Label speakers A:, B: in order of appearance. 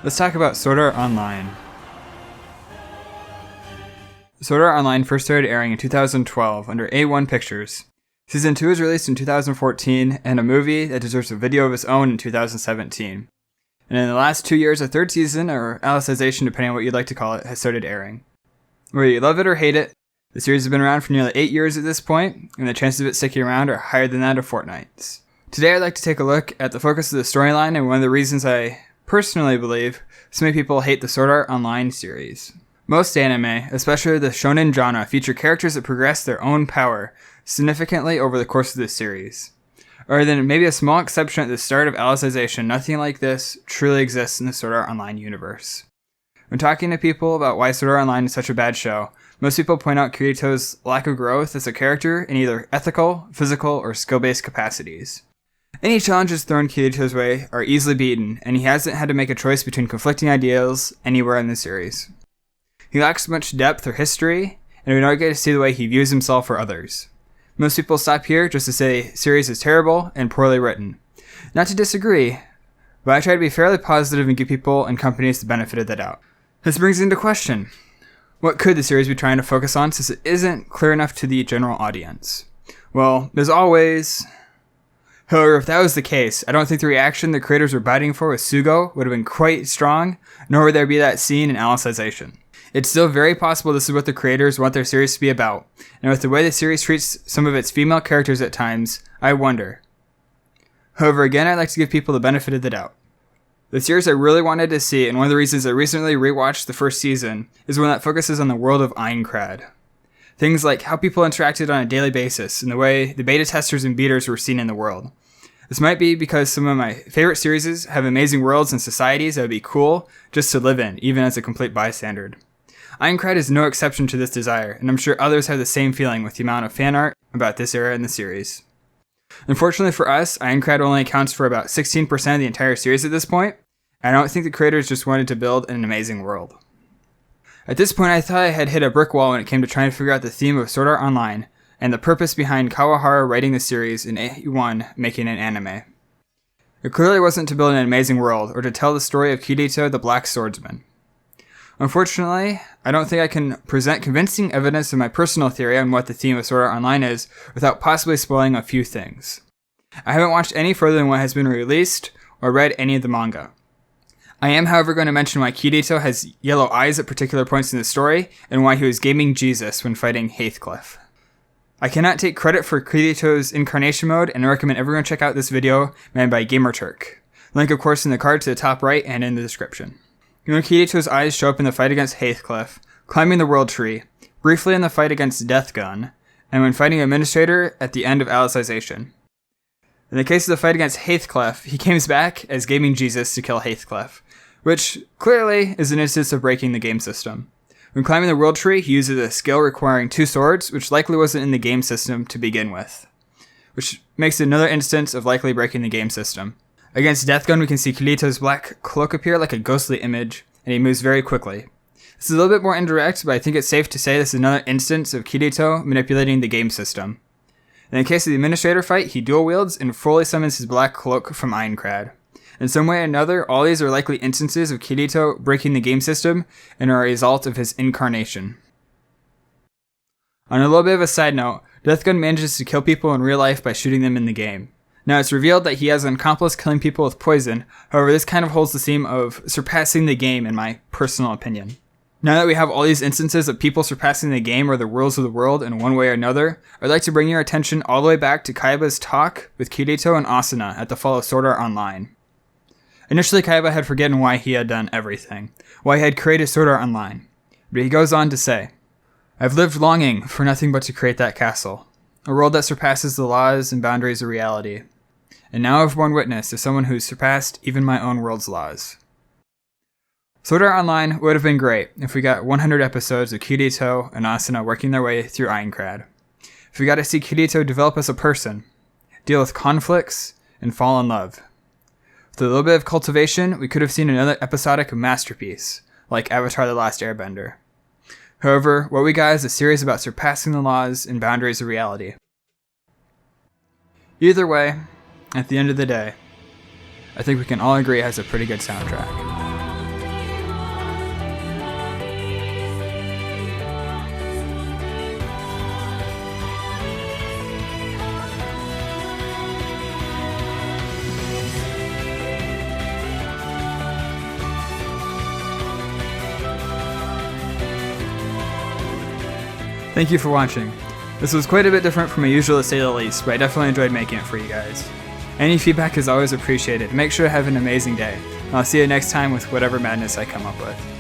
A: Let's talk about Sword Art Online. Sword Art Online first started airing in 2012 under A1 Pictures. Season 2 was released in 2014, and a movie that deserves a video of its own in 2017. And in the last 2 years, a third season, or Alicization depending on what you'd like to call it, has started airing. Whether you love it or hate it, the series has been around for nearly 8 years at this point, and the chances of it sticking around are higher than that of Fortnite's. Today I'd like to take a look at the focus of the storyline and one of the reasons I personally believe so many people hate the Sword Art Online series. Most anime, especially the shonen genre, feature characters that progress their own power significantly over the course of the series. Other than maybe a small exception at the start of Alicization, nothing like this truly exists in the Sword Art Online universe. When talking to people about why Sword Art Online is such a bad show, most people point out Kirito's lack of growth as a character in either ethical, physical, or skill-based capacities. Any challenges thrown Kirito's way are easily beaten, and he hasn't had to make a choice between conflicting ideals anywhere in the series. He lacks much depth or history, and we don't get to see the way he views himself or others. Most people stop here just to say the series is terrible and poorly written. Not to disagree, but I try to be fairly positive and give people and companies the benefit of the doubt. This brings into question, what could the series be trying to focus on since it isn't clear enough to the general audience? Well, as always, however, if that was the case, I don't think the reaction the creators were biting for with Sugaku would have been quite strong, nor would there be that scene in Alicization. It's still very possible this is what the creators want their series to be about, and with the way the series treats some of its female characters at times, I wonder. However, again, I'd like to give people the benefit of the doubt. The series I really wanted to see, and one of the reasons I recently rewatched the first season, is one that focuses on the world of Aincrad. Things like how people interacted on a daily basis, and the way the beta testers and beaters were seen in the world. This might be because some of my favorite series have amazing worlds and societies that would be cool just to live in, even as a complete bystander. Aincrad is no exception to this desire, and I'm sure others have the same feeling with the amount of fan art about this era in the series. Unfortunately for us, Aincrad only accounts for about 16% of the entire series at this point, and I don't think the creators just wanted to build an amazing world. At this point, I thought I had hit a brick wall when it came to trying to figure out the theme of Sword Art Online, and the purpose behind Kawahara writing the series and A1 making an anime. It clearly wasn't to build an amazing world, or to tell the story of Kirito the Black Swordsman. Unfortunately, I don't think I can present convincing evidence of my personal theory on what the theme of Sword Art Online is without possibly spoiling a few things. I haven't watched any further than what has been released, or read any of the manga. I am, however, going to mention why Kirito has yellow eyes at particular points in the story, and why he was gaming Jesus when fighting Heathcliff. I cannot take credit for Kirito's incarnation mode, and I recommend everyone check out this video made by GamerTurk. Link, of course, in the card to the top right and in the description. When Kirito's eyes show up in the fight against Heathcliff, climbing the World Tree, briefly in the fight against Deathgun, and when fighting Administrator at the end of Alicization. In the case of the fight against Heathcliff, he comes back as gaming Jesus to kill Heathcliff, which clearly is an instance of breaking the game system. When climbing the World Tree, he uses a skill requiring 2 swords, which likely wasn't in the game system to begin with, which makes it another instance of likely breaking the game system. Against Deathgun, we can see Kirito's black cloak appear like a ghostly image, and he moves very quickly. This is a little bit more indirect, but I think it's safe to say this is another instance of Kirito manipulating the game system. In the case of the Administrator fight, he dual wields and fully summons his black cloak from Aincrad. In some way or another, all these are likely instances of Kirito breaking the game system and are a result of his incarnation. On a little bit of a side note, Deathgun manages to kill people in real life by shooting them in the game. Now, it's revealed that he has an accomplice killing people with poison, however this kind of holds the theme of surpassing the game in my personal opinion. Now that we have all these instances of people surpassing the game or the rules of the world in one way or another, I'd like to bring your attention all the way back to Kaiba's talk with Kirito and Asuna at the fall of Sword Art Online. Initially, Kaiba had forgotten why he had done everything, why he had created Sword Art Online. But he goes on to say, "I've lived longing for nothing but to create that castle, a world that surpasses the laws and boundaries of reality. And now I've borne witness to someone who's surpassed even my own world's laws." Sword Art Online would have been great if we got 100 episodes of Kirito and Asuna working their way through Aincrad. If we got to see Kirito develop as a person, deal with conflicts, and fall in love. With a little bit of cultivation, we could have seen another episodic masterpiece, like Avatar: The Last Airbender. However, what we got is a series about surpassing the laws and boundaries of reality. Either way, at the end of the day, I think we can all agree it has a pretty good soundtrack. Thank you for watching. This was quite a bit different from my usual to say the least, but I definitely enjoyed making it for you guys. Any feedback is always appreciated. Make sure to have an amazing day. And I'll see you next time with whatever madness I come up with.